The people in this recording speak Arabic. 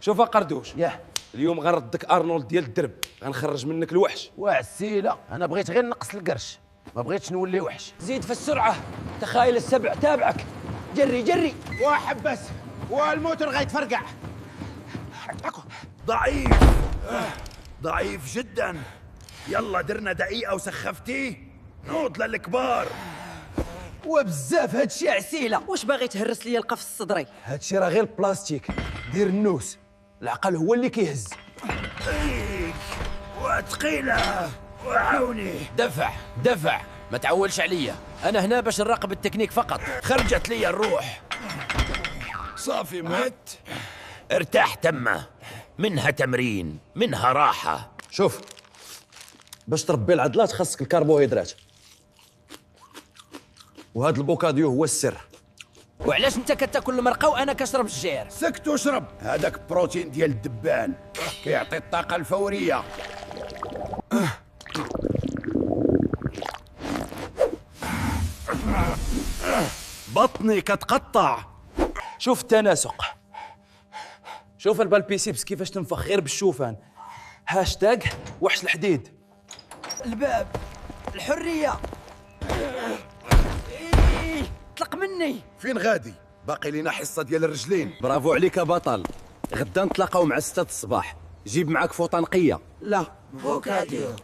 شوف قردوش، ياه اليوم غنردك ارنولد ديال الدرب، غنخرج منك الوحش. وعسيله، انا بغيت غير نقص القرش، ما بغيتش نولي وحش. زيد في السرعه، تخايل السبع تابعك. جري جري. واحد بس والموتور غيتفرقع. ضعيف ضعيف جدا. يلا درنا دقيقة وسخفتيه، نوض للكبار. وبزاف هادشي عسيله. واش باغي تهرس لي القفص الصدري؟ هادشي راه غير بلاستيك، دير النوس، العقل هو اللي كيهز. ايك وثقيلة وعاوني. دفع ما تعولش عليا، انا هنا باش نراقب التكنيك فقط. خرجت لي الروح. صافي مت. ارتاح تمه، منها تمرين منها راحة. شوف، باش تربي العضلات خاصك الكربوهيدرات، وهذا البوكاديو هو السر. وعلاش انت كتاكل المرقه وانا كشرب الجير؟ سكت واشرب، هذاك بروتين ديال الدبان كيعطي الطاقة الفورية. بطني كتقطع. شوف التناسق، شوف البالبيسيبس كيفاش تنفخ غير بالشوفان. هاشتاج وحش الحديد. الباب، الحريه. طلق مني. فين غادي؟ باقي لينا حصة ديال الرجلين. برافو عليك يا بطل. غدا نتلاقاو مع 6 الصباح، جيب معاك فوطه نقيه. لا، بوكاديو.